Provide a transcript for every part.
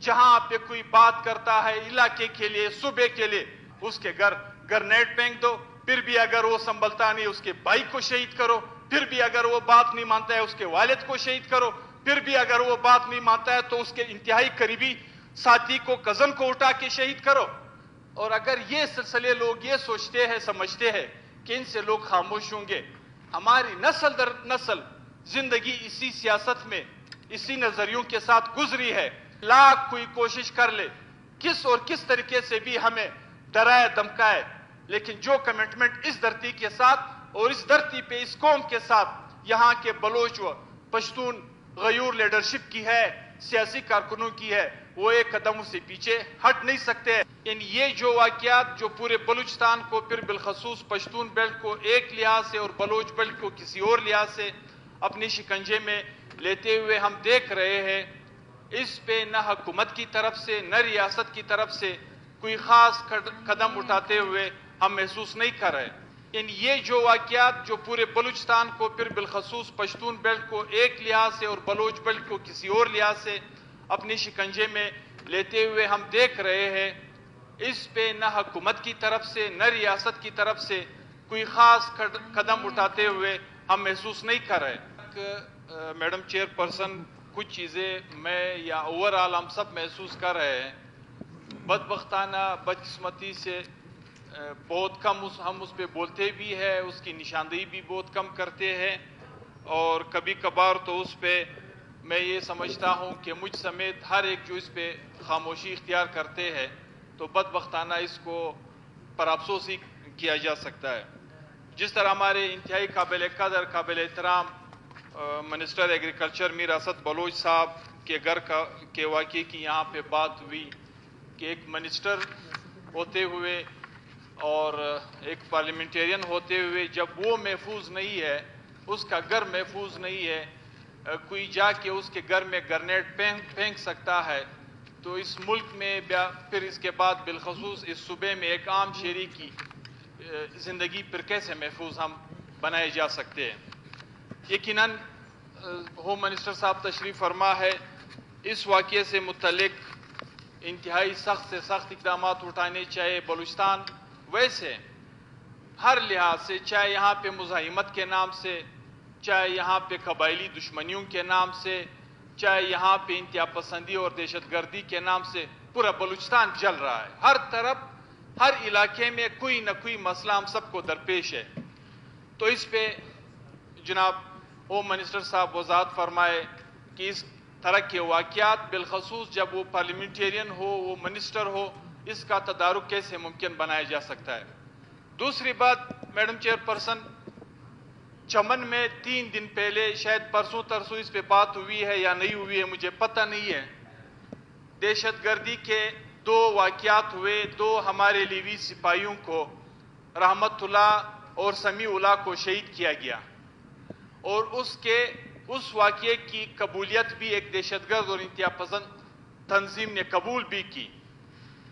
جہاں پہ کوئی بات کرتا ہے علاقے کے لیے، صوبے کے لیے، اس کے گھر گرنیڈ پھینک دو، پھر بھی اگر وہ سنبھلتا نہیں اس کے بھائی کو شہید کرو، پھر بھی اگر وہ بات نہیں مانتا ہے اس کے والد کو شہید کرو، پھر بھی اگر وہ بات نہیں مانتا ہے تو اس کے انتہائی قریبی ساتھی کو، کزن کو اٹھا کے شہید کرو۔ اور اگر یہ سلسلے لوگ یہ سوچتے ہیں، سمجھتے ہیں کہ ان سے لوگ خاموش ہوں گے، ہماری نسل در نسل زندگی اسی سیاست میں، اسی نظریوں کے ساتھ گزری ہے۔ لاکھ کوئی کوشش کر لے، کس اور کس طریقے سے بھی ہمیں ڈرائے دھمکائے، لیکن جو کمٹمنٹ اس دھرتی کے ساتھ اور اس دھرتی پہ اس قوم کے ساتھ یہاں کے بلوچ و پشتون غیور لیڈرشپ کی ہے، سیاسی کارکنوں کی ہے، وہ ایک قدم سے پیچھے ہٹ نہیں سکتے۔ یہ جو واقعات جو پورے بلوچستان کو، پھر بالخصوص پشتون بیلٹ کو ایک لحاظ سے اور بلوچ بیلٹ کو کسی اور لحاظ سے اپنی شکنجے میں لیتے ہوئے ہم دیکھ رہے ہیں، اس پہ نہ حکومت کی طرف سے نہ ریاست کی طرف سے کوئی خاص قدم اٹھاتے ہوئے ہم محسوس نہیں کر رہے۔ یہ جو واقعات جو پورے بلوچستان کو، پھر بالخصوص پشتون بیلٹ کو ایک لحاظ سے اور بلوچ بیلٹ کو کسی اور لحاظ سے اپنی شکنجے میں لیتے ہوئے ہم دیکھ رہے ہیں، اس پہ نہ حکومت کی طرف سے نہ ریاست کی طرف سے کوئی خاص قدم اٹھاتے ہوئے ہم محسوس نہیں کر رہے۔ میڈم چیئر پرسن، کچھ چیزیں میں یا اوورآل ہم سب محسوس کر رہے ہیں، بدبختانہ بدقسمتی سے بہت کم ہم اس پہ بولتے بھی ہیں، اس کی نشاندہی بھی بہت کم کرتے ہیں، اور کبھی کبھار تو اس پہ میں یہ سمجھتا ہوں کہ مجھ سمیت ہر ایک جو اس پہ خاموشی اختیار کرتے ہیں تو بدبختانہ اس کو پر افسوس ہی کیا جا سکتا ہے۔ جس طرح ہمارے انتہائی قابل قدر، قابل احترام منسٹر ایگریکلچر میر اسد بلوچ صاحب کے گھر کے واقعے کی یہاں پہ بات ہوئی کہ ایک منسٹر ہوتے ہوئے اور ایک پارلیمنٹیرین ہوتے ہوئے جب وہ محفوظ نہیں ہے، اس کا گھر محفوظ نہیں ہے، کوئی جا کے اس کے گھر میں گرنیڈ پھینک سکتا ہے، تو اس ملک میں پھر اس کے بعد بالخصوص اس صوبے میں ایک عام شہری کی زندگی پھر کیسے محفوظ ہم بنائے جا سکتے ہیں۔ یقیناً ہوم منسٹر صاحب تشریف فرما ہے، اس واقعے سے متعلق انتہائی سخت سے سخت اقدامات اٹھانے چاہیے۔ بلوچستان ویسے ہر لحاظ سے، چاہے یہاں پہ مزاحمت کے نام سے، چاہے یہاں پہ قبائلی دشمنیوں کے نام سے، چاہے یہاں پہ انتہا پسندی اور دہشت گردی کے نام سے پورا بلوچستان جل رہا ہے۔ ہر طرف، ہر علاقے میں کوئی نہ کوئی مسئلہ ہم سب کو درپیش ہے۔ تو اس پہ جناب ہوم منسٹر صاحب وضاحت فرمائے کہ اس طرح کے واقعات بالخصوص جب وہ پارلیمنٹیرین ہو، وہ منسٹر ہو، اس کا تدارک کیسے ممکن بنایا جا سکتا ہے۔ دوسری بات میڈم چیئر پرسن، چمن میں 3 دن پہلے، شاید پرسوں ترسوں اس پہ بات ہوئی ہے یا نہیں ہوئی ہے مجھے پتہ نہیں ہے، دہشت گردی کے 2 واقعات ہوئے، 2 ہمارے لیوی سپاہیوں کو، رحمت اللہ اور سمیع اللہ کو شہید کیا گیا، اور اس واقعے کی قبولیت بھی ایک دہشت گرد اور انتہا پسند تنظیم نے قبول بھی کی۔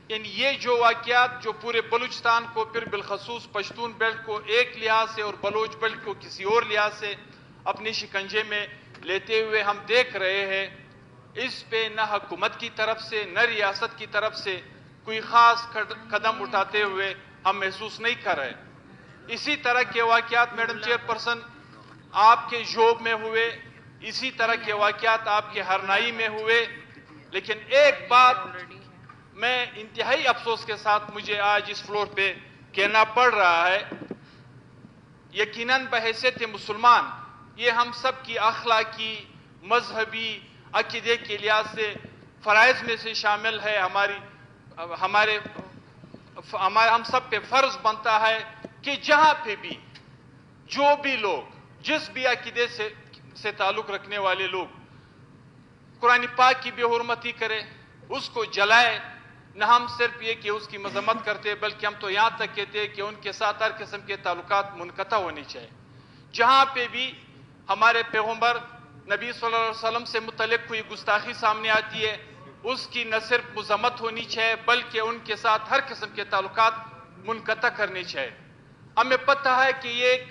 یہ جو واقعات جو پورے بلوچستان کو، پھر بالخصوص پشتون بیلٹ کو ایک لحاظ سے اور بلوچ بیلٹ کو کسی اور لحاظ سے اپنی شکنجے میں لیتے ہوئے ہم دیکھ رہے ہیں، اس پہ نہ حکومت کی طرف سے نہ ریاست کی طرف سے کوئی خاص قدم اٹھاتے ہوئے ہم محسوس نہیں کر رہے۔ اسی طرح کے واقعات میڈم چیئر پرسن آپ کے جوب میں ہوئے، اسی طرح کے واقعات آپ کے ہرنائی میں ہوئے، لیکن ایک بات میں انتہائی افسوس کے ساتھ مجھے آج اس فلور پہ کہنا پڑ رہا ہے، یقیناً بحیثیت مسلمان یہ ہم سب کی اخلاقی، مذہبی، عقیدے کے لحاظ سے فرائض میں سے شامل ہے، ہم سب پہ فرض بنتا ہے کہ جہاں پہ بھی جو بھی لوگ، جس بھی عقیدے سے تعلق رکھنے والے لوگ قرآن پاک کی بے حرمتی کرے، اس کو جلائے، نہ ہم صرف یہ کہ اس کی مذمت کرتے بلکہ ہم تو یہاں تک کہتے ہیں کہ ان کے ساتھ ہر قسم کے تعلقات منقطع ہونے چاہیے۔ جہاں پہ بھی ہمارے پیغمبر نبی صلی اللہ علیہ وسلم سے متعلق کوئی گستاخی سامنے آتی ہے، اس کی نہ صرف مذمت ہونی چاہیے بلکہ ان کے ساتھ ہر قسم کے تعلقات منقطع کرنے چاہیے۔ ہمیں پتہ ہے کہ یہ ایک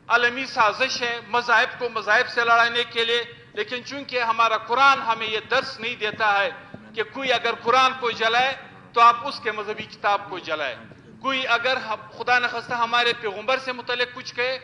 عالمی سازش ہے مذاہب کو مذاہب سے لڑانے کے لیے، لیکن چونکہ ہمارا قرآن ہمیں یہ درس نہیں دیتا ہے کہ کوئی اگر قرآن کو جلائے تو آپ اس کے مذہبی کتاب کو جلائیں، کوئی اگر خدا نخواستہ ہمارے پیغمبر سے متعلق کچھ کہے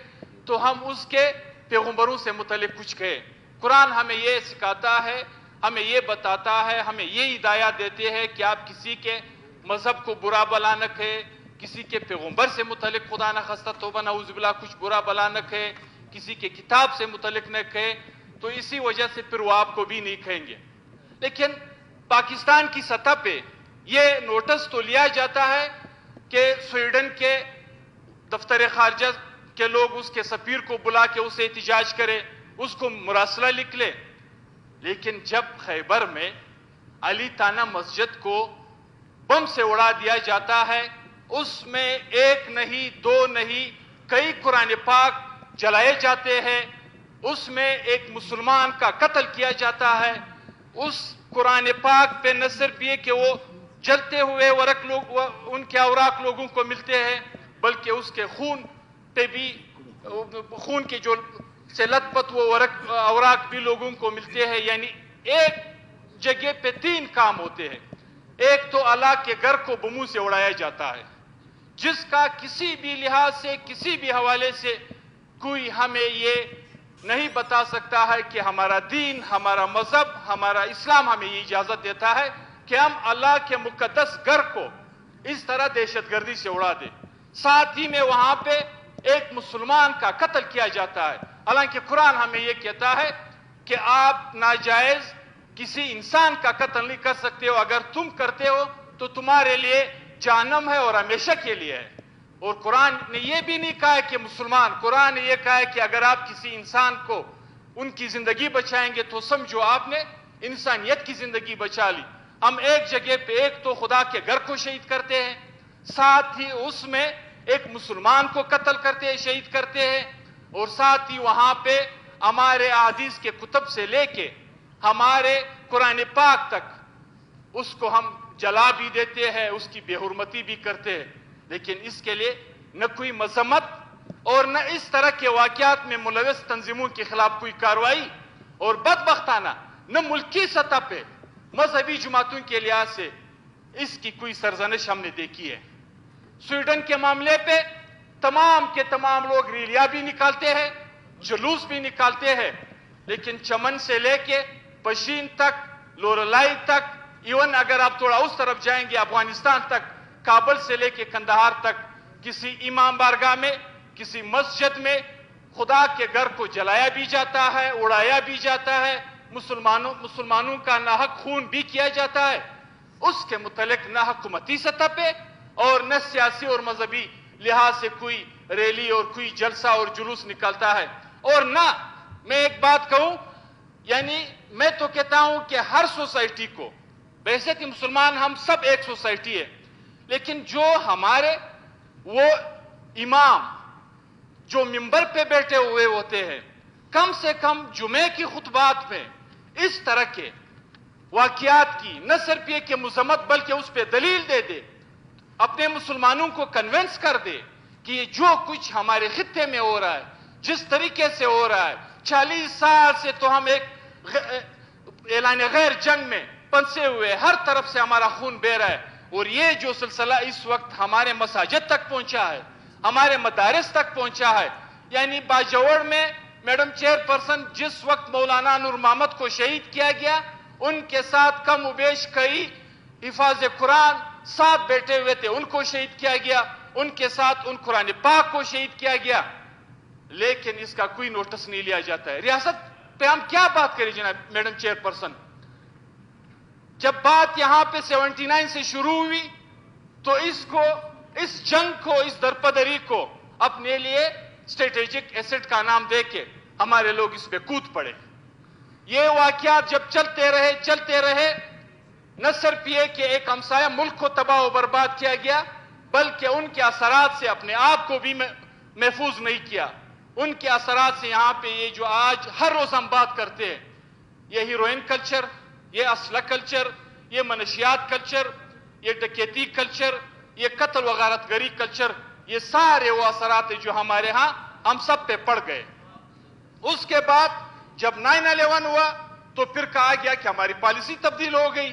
تو ہم اس کے پیغمبروں سے متعلق کچھ کہے۔ قرآن ہمیں یہ سکھاتا ہے، ہمیں یہ بتاتا ہے، ہمیں یہ ہدایات دیتے ہیں کہ آپ کسی کے مذہب کو برا بلا نہ کہے، کسی کے پیغمبر سے متعلق خدا نخواستہ توبہ نعوذ باللہ کچھ برا بلا نہ کہے، کسی کے کتاب سے متعلق نہ کہے، تو اسی وجہ سے پھر وہ آپ کو بھی نہیں کہیں گے۔ لیکن پاکستان کی سطح پہ یہ نوٹس تو لیا جاتا ہے کہ سویڈن کے دفتر خارجہ کے لوگ اس کے سفیر کو بلا کے اسے احتجاج کرے، اس کو مراسلہ لکھ لے، لیکن جب خیبر میں علی تانہ مسجد کو بم سے اڑا دیا جاتا ہے، اس میں ایک نہیں دو نہیں کئی قرآن پاک جلائے جاتے ہیں، اس میں ایک مسلمان کا قتل کیا جاتا ہے، اس قرآن پاک پہ نہ صرف یہ کہ وہ جلتے ہوئے ورق لوگ ان کے اوراق لوگوں کو ملتے ہیں، بلکہ اس کے خون پہ بھی خون کے جو سے لت پت وہ اوراق بھی لوگوں کو ملتے ہیں۔ یعنی ایک جگہ پہ تین کام ہوتے ہیں۔ ایک تو اللہ کے گھر کو بموں سے اڑایا جاتا ہے، جس کا کسی بھی لحاظ سے کسی بھی حوالے سے کوئی ہمیں یہ نہیں بتا سکتا ہے کہ ہمارا دین، ہمارا مذہب، ہمارا اسلام ہمیں یہ اجازت دیتا ہے کہ ہم اللہ کے مقدس گھر کو اس طرح دہشت گردی سے اڑا دیں۔ ساتھ ہی میں وہاں پہ ایک مسلمان کا قتل کیا جاتا ہے، حالانکہ قرآن ہمیں یہ کہتا ہے کہ آپ ناجائز کسی انسان کا قتل نہیں کر سکتے ہو، اگر تم کرتے ہو تو تمہارے لیے جہنم ہے اور ہمیشہ کے لیے ہے۔ اور قرآن نے یہ بھی نہیں کہا کہ مسلمان، قرآن نے یہ کہا ہے کہ اگر آپ کسی انسان کو ان کی زندگی بچائیں گے تو سمجھو آپ نے انسانیت کی زندگی بچا لی۔ ہم ایک جگہ پہ ایک تو خدا کے گھر کو شہید کرتے ہیں، ساتھ ہی اس میں ایک مسلمان کو قتل کرتے ہیں، شہید کرتے ہیں، اور ساتھ ہی وہاں پہ ہمارے احادیث کے کتب سے لے کے ہمارے قرآن پاک تک اس کو ہم جلا بھی دیتے ہیں، اس کی بے حرمتی بھی کرتے ہیں۔ لیکن اس کے لیے نہ کوئی مذمت اور نہ اس طرح کے واقعات میں ملوث تنظیموں کے خلاف کوئی کارروائی، اور بدبختانہ نہ ملکی سطح پہ مذہبی جماعتوں کے لحاظ سے اس کی کوئی سرزنش ہم نے دیکھی ہے۔ سویڈن کے معاملے پہ تمام کے تمام لوگ ریلیاں بھی نکالتے ہیں، جلوس بھی نکالتے ہیں، لیکن چمن سے لے کے پشین تک، لوریلائی تک، ایون اگر آپ تھوڑا اس طرف جائیں گے افغانستان تک، کابل سے لے کے کندہار تک، کسی امام بارگاہ میں، کسی مسجد میں خدا کے گھر کو جلایا بھی جاتا ہے، اڑایا بھی جاتا ہے، مسلمانوں کا ناحق خون بھی کیا جاتا ہے۔ اس کے متعلق نہ حکومتی سطح پہ اور نہ سیاسی اور مذہبی لحاظ سے کوئی ریلی اور کوئی جلسہ اور جلوس نکلتا ہے۔ اور نہ میں ایک بات کہوں، یعنی میں تو کہتا ہوں کہ ہر سوسائٹی کو، ویسے کہ مسلمان ہم سب ایک سوسائٹی ہے، لیکن جو ہمارے وہ امام جو ممبر پہ بیٹھے ہوئے ہوتے ہیں، کم سے کم جمعے کی خطبات میں اس طرح کے واقعات کی نہ صرف یہ کہ مذمت بلکہ اس پہ دلیل دے دے، اپنے مسلمانوں کو کنونس کر دے کہ یہ جو کچھ ہمارے خطے میں ہو رہا ہے، جس طریقے سے ہو رہا ہے، 40 سال سے تو ہم ایک اعلان غیر جنگ میں پنسے ہوئے، ہر طرف سے ہمارا خون بہہ رہا ہے، اور یہ جو سلسلہ اس وقت ہمارے مساجد تک پہنچا ہے، ہمارے مدارس تک پہنچا ہے۔ یعنی باجوڑ میں میڈم چیئرپرسن جس وقت مولانا نور محمد کو شہید کیا گیا، ان کے ساتھ کم و بیش کئی حفاظ قرآن ساتھ بیٹھے ہوئے تھے، ان کو شہید کیا گیا، ان کے ساتھ ان قرآن پاک کو شہید کیا گیا، لیکن اس کا کوئی نوٹس نہیں لیا جاتا ہے۔ ریاست پہ ہم کیا بات کریں جناب میڈم چیئرپرسن؟ جب بات یہاں پہ 79 سے شروع ہوئی تو اس جنگ کو، اس درپدری کو اپنے لیے اسٹریٹجک ایسٹ کا نام دے کے ہمارے لوگ اس پہ کود پڑے۔ یہ واقعات جب چلتے رہے، نہ صرف یہ کہ ایک ہمسایہ ملک کو تباہ و برباد کیا گیا، بلکہ ان کے اثرات سے اپنے آپ کو بھی محفوظ نہیں کیا۔ ان کے اثرات سے یہاں پہ یہ جو آج ہر روز ہم بات کرتے ہیں، یہ ہیروئن کلچر، یہ اسلحہ کلچر، یہ منشیات کلچر، یہ ڈکیتی کلچر، یہ قتل و غارت گری کلچر، یہ سارے وہ اثرات جو ہمارے ہاں ہم سب پہ پڑ گئے۔ اس کے بعد جب 9/11 ہوا تو پھر کہا گیا کہ ہماری پالیسی تبدیل ہو گئی،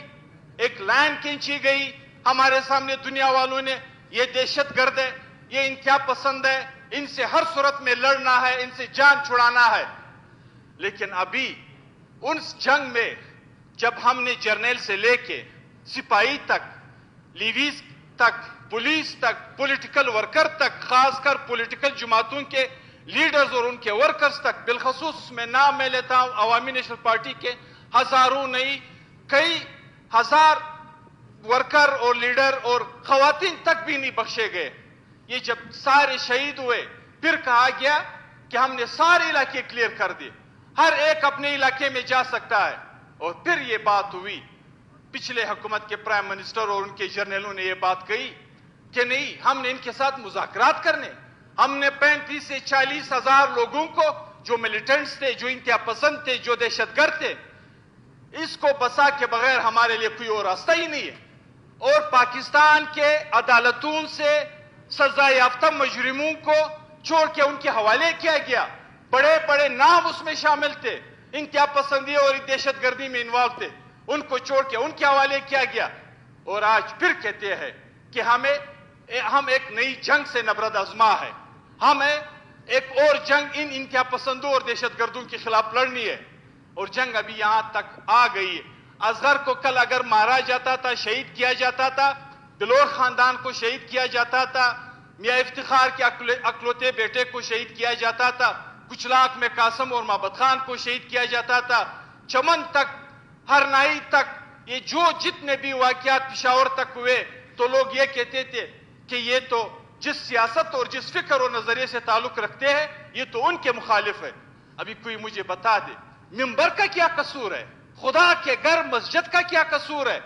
ایک لائن کھینچی گئی ہمارے سامنے دنیا والوں نے، یہ دہشت گرد ہے، یہ انتہا پسند ہے، ان سے ہر صورت میں لڑنا ہے، ان سے جان چھڑانا ہے. لیکن ابھی اس جنگ میں جب ہم نے جرنیل سے لے کے سپاہی تک، لیویز تک، پولیس تک، پولیٹیکل ورکر تک، خاص کر پولیٹیکل جماعتوں کے لیڈرز اور ان کے ورکرز تک، بالخصوص میں نام میں لیتا ہوں عوامی نیشنل پارٹی کے ہزاروں نہیں کئی ہزار ورکر اور لیڈر اور خواتین تک بھی نہیں بخشے گئے. یہ جب سارے شہید ہوئے پھر کہا گیا کہ ہم نے سارے علاقے کلیئر کر دیے، ہر ایک اپنے علاقے میں جا سکتا ہے. اور پھر یہ بات ہوئی، پچھلے حکومت کے پرائم منسٹر اور ان کے جرنیلوں نے یہ بات کہی کہ نہیں، ہم نے ان کے ساتھ مذاکرات کرنے، ہم نے 35 سے 40 ہزار لوگوں کو جو ملیٹنٹس تھے، جو انتہا پسند تھے، جو دہشت گرد تھے، اس کو بسا کے بغیر ہمارے لیے کوئی اور راستہ ہی نہیں ہے. اور پاکستان کے عدالتوں سے سزا یافتہ مجرموں کو چھوڑ کے ان کے حوالے کیا گیا. بڑے بڑے نام اس میں شامل تھے، انتہا پسندی اور دہشت گردی میں انوالو تھے، ان کو چھوڑ کے ان کے حوالے کیا گیا. اور آج پھر کہتے ہیں کہ ہم ایک نئی جنگ سے نبرد آزما ہے، ہمیں ایک اور جنگ ان انتہا پسندوں اور دہشت گردوں کے خلاف لڑنی ہے. اور جنگ ابھی یہاں تک آ گئی ہے. اصغر کو کل اگر مارا جاتا تھا، شہید کیا جاتا تھا، بلور خاندان کو شہید کیا جاتا تھا، میاں افتخار کے اکلوتے بیٹے کو شہید کیا جاتا تھا، کچلاک میں قاسم اور محبت خان کو شہید کیا جاتا تھا، چمن تک، ہرنائی تک، یہ جتنے بھی واقعات پشاور تک ہوئے تو لوگ یہ کہتے تھے کہ یہ تو جس سیاست اور جس فکر اور نظریے سے تعلق رکھتے ہیں یہ تو ان کے مخالف ہے. ابھی کوئی مجھے بتا دے منبر کا کیا قصور ہے؟ خدا کے گھر مسجد کا کیا قصور ہے؟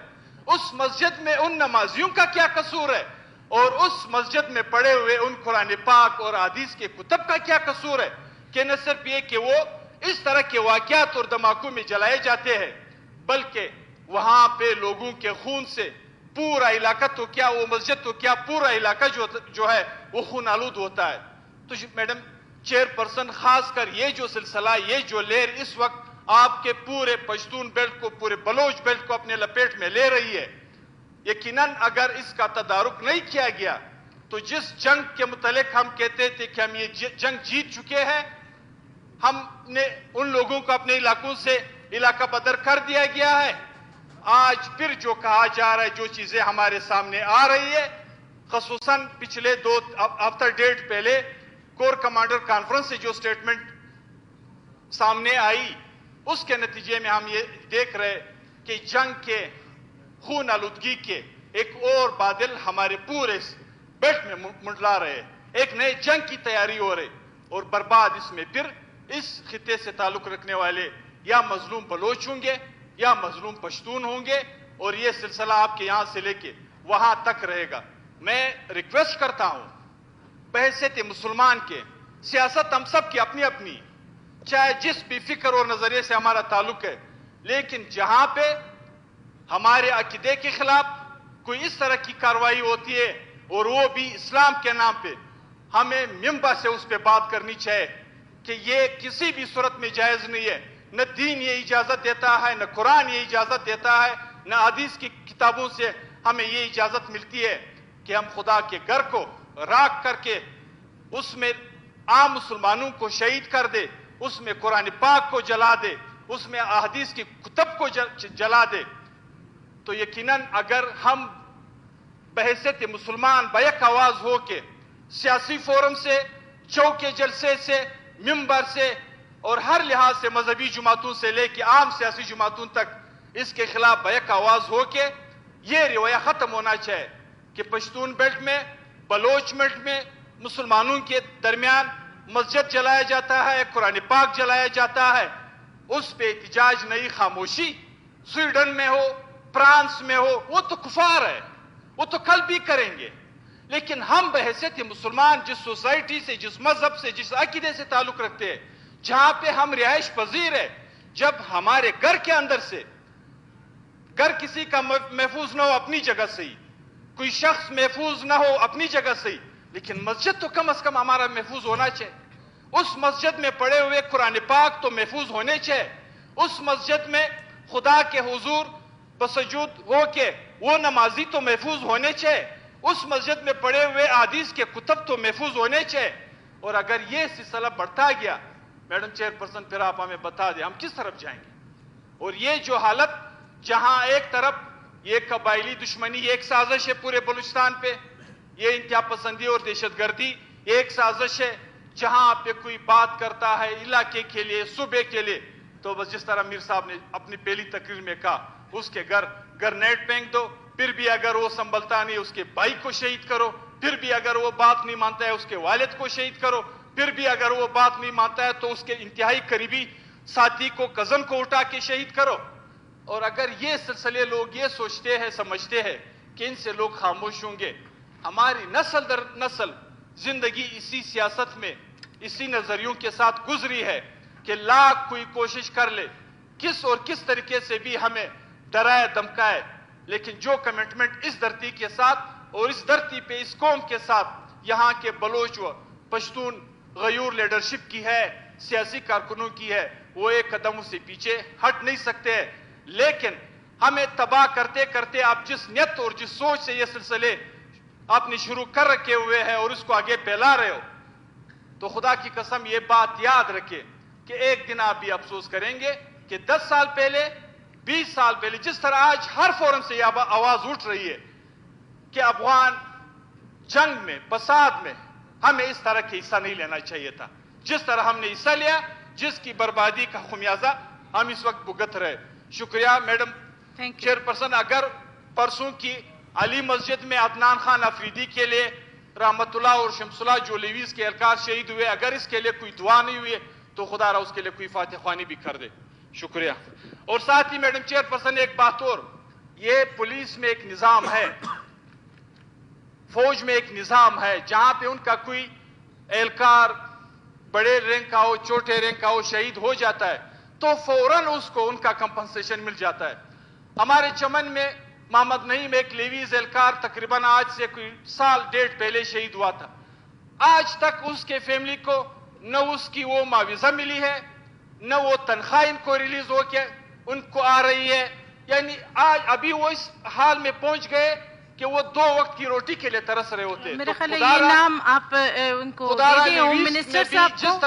اس مسجد میں ان نمازیوں کا کیا قصور ہے؟ اور اس مسجد میں پڑے ہوئے ان قرآن پاک اور حدیث کے کتب کا کیا قصور ہے کہ نہ صرف یہ کہ وہ اس طرح کے واقعات اور دھماکوں میں جلائے جاتے ہیں، بلکہ وہاں پہ لوگوں کے خون سے پورا علاقہ تو کیا، وہ مسجد تو کیا، پورا علاقہ جو ہے وہ خون آلود ہوتا ہے. تو میڈم چیئر پرسن، خاص کر یہ جو سلسلہ، یہ جو لہر اس وقت آپ کے پورے پشتون بیلٹ کو، پورے بلوچ بیلٹ کو اپنے لپیٹ میں لے رہی ہے، یقیناً اگر اس کا تدارک نہیں کیا گیا تو جس جنگ کے متعلق ہم کہتے تھے کہ ہم یہ جنگ جیت چکے ہیں، ہم نے ان لوگوں کو اپنے علاقوں سے علاقہ بدر کر دیا گیا ہے. آج پھر جو کہا جا رہا ہے، جو چیزیں ہمارے سامنے آ رہی ہے، خصوصاً پچھلے 2 ہفتہ ڈیڑھ پہلے کور کمانڈر کانفرنس سے جو سٹیٹمنٹ سامنے آئی، اس کے نتیجے میں ہم یہ دیکھ رہے کہ جنگ کے خون آلودگی کے ایک اور بادل ہمارے پورے بیلٹ میں منڈلا رہے، ایک نئے جنگ کی تیاری ہو رہی. اور برباد اس میں پھر اس خطے سے تعلق رکھنے والے یا مظلوم بلوچ ہوں گے یا مظلوم پشتون ہوں گے، اور یہ سلسلہ آپ کے یہاں سے لے کے وہاں تک رہے گا. میں ریکویسٹ کرتا ہوں بحیثیت مسلمان کے، سیاست ہم سب کی اپنی اپنی، چاہے جس بھی فکر اور نظریے سے ہمارا تعلق ہے، لیکن جہاں پہ ہمارے عقیدے کے خلاف کوئی اس طرح کی کارروائی ہوتی ہے اور وہ بھی اسلام کے نام پہ، ہمیں منبر سے اس پہ بات کرنی چاہیے کہ یہ کسی بھی صورت میں جائز نہیں ہے. نہ دین یہ اجازت دیتا ہے، نہ قرآن یہ اجازت دیتا ہے، نہ حدیث کی کتابوں سے ہمیں یہ اجازت ملتی ہے کہ ہم خدا کے گھر کو راکھ کر کے اس میں عام مسلمانوں کو شہید کر دے، اس میں قرآن پاک کو جلا دے، اس میں احادیث کی کتب کو جلا دے. تو یقیناً اگر ہم بحیثیت مسلمان بیک آواز ہو کے سیاسی فورم سے، چوکے جلسے سے، منبر سے اور ہر لحاظ سے مذہبی جماعتوں سے لے کے عام سیاسی جماعتوں تک اس کے خلاف بیک آواز ہو کے یہ رویہ ختم ہونا چاہیے کہ پشتون بیلٹ میں، بلوچ بیلٹ میں مسلمانوں کے درمیان مسجد جلایا جاتا ہے، قرآن پاک جلایا جاتا ہے، اس پہ احتجاج نہیں، خاموشی. سویڈن میں ہو، فرانس میں ہو، وہ تو کفار ہے، وہ تو کل بھی کریں گے. لیکن ہم بحیثیت مسلمان جس سوسائٹی سے، جس مذہب سے، جس عقیدے سے تعلق رکھتے ہیں، جہاں پہ ہم رہائش پذیر ہے، جب ہمارے گھر کے اندر سے، گھر کسی کا محفوظ نہ ہو اپنی جگہ سے ہی، کوئی شخص محفوظ نہ ہو اپنی جگہ سے ہی، لیکن مسجد تو کم از کم ہمارا محفوظ ہونا چاہیے. اس مسجد میں پڑے ہوئے قرآن پاک تو محفوظ ہونے چاہیے. اس مسجد میں خدا کے حضور بسجود ہو کے وہ نمازی تو محفوظ ہونے چاہے، اس مسجد میں پڑے ہوئے احادیث کے کتب تو محفوظ ہونے چاہے. اور اگر یہ سلسلہ بڑھتا گیا میڈم چیئرپرسن، پھر آپ ہمیں بتا دیں ہم کس طرف جائیں گے. اور یہ جو حالت جہاں ایک طرف یہ قبائلی دشمنی ایک سازش ہے پورے بلوچستان پہ، یہ انتہا پسندی اور دہشت گردی ایک سازش ہے، جہاں پہ کوئی بات کرتا ہے علاقے کے لیے صوبے کے لیے تو بس جس طرح میر صاحب نے اپنی پہلی تقریر میں کہا اس کے گھر گرنیڈ پھینک دو، پھر بھی اگر وہ سنبھلتا نہیں اس کے بھائی کو شہید کرو، پھر بھی اگر وہ بات نہیں مانتا ہے اس کے والد کو شہید کرو، پھر بھی اگر وہ بات نہیں مانتا ہے تو اس کے انتہائی قریبی ساتھی کو کزن کو اٹھا کے شہید کرو. اور اگر یہ سلسلے لوگ یہ سوچتے ہیں سمجھتے ہیں کہ ان سے لوگ خاموش ہوں گے، ہماری نسل در نسل زندگی اسی سیاست میں اسی نظریوں کے ساتھ گزری ہے کہ لاکھ کوئی کوشش کر لے کس اور کس طریقے سے بھی ہمیں ڈرائے دمکائے، لیکن جو کمٹمنٹ اس دھرتی کے ساتھ اور اس دھرتی پہ اس قوم کے ساتھ یہاں کے بلوچ و پشتون غیور لیڈرشپ کی ہے، سیاسی کارکنوں کی ہے، وہ ایک قدم سے پیچھے ہٹ نہیں سکتے. لیکن ہمیں تباہ کرتے کرتے آپ جس نیت اور جس سوچ سے یہ سلسلے آپ نے شروع کر رکھے ہوئے ہیں اور اس کو آگے پھیلا رہے ہو، تو خدا کی قسم یہ بات یاد رکھے کہ ایک دن آپ بھی افسوس کریں گے کہ 10 سال پہلے 20 سال پہلے جس طرح آج ہر فورم سے یہ آواز اٹھ رہی ہے کہ افغان جنگ میں فساد میں ہمیں اس طرح کے حصہ نہیں لینا چاہیے تھا، جس طرح ہم نے حصہ لیا جس کی بربادی کا خمیازہ ہم اس وقت بھگت رہے. شکریہ میڈم چیئرپرسن. اگر پرسوں کی علی مسجد میں عدنان خان افریدی کے لیے رحمت اللہ اور شمس اللہ جو لیویز کے اہلکار شہید ہوئے، اگر اس کے لیے کوئی دعا نہیں ہوئی تو خدا را اس کے لیے کوئی فاتح خوانی بھی کر دے. شکریہ. اور ساتھ ہی میڈم چیئرپرسن ایک بات اور، یہ پولیس میں ایک نظام ہے، فوج میں ایک نظام ہے، جہاں پہ ان کا کوئی اہلکار بڑے رینک کا ہو چھوٹے رینک کا ہو شہید ہو جاتا ہے تو فوراً اس کو ان کا کمپنسیشن مل جاتا ہے. ہمارے چمن میں محمد نعیم ایک لیویز اہلکار تقریباً آج سے کوئی سال ڈیڑھ پہلے شہید ہوا تھا. آج تک اس کے فیملی کو نہ اس کی وہ معاوضہ ملی ہے نہ وہ تنخواہ ان کو ریلیز ہو کے ان کو آ رہی ہے. یعنی آج ابھی وہ اس حال میں پہنچ گئے کہ وہ 2 وقت کی روٹی کے لیے ترس رہے ہوتے. میرے خیال ہے یہ نام آپ ان کو دے دیں، ہوم منسٹر صاحب کو،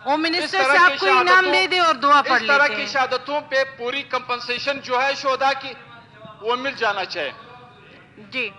ہوم منسٹر صاحب کو انعام دے دیں اور دعا پڑھ لیتے ہیں. اس طرح کی شہادتوں پہ پوری کمپنسیشن جو ہے شہداء کی وہ مل جانا چاہیے. جی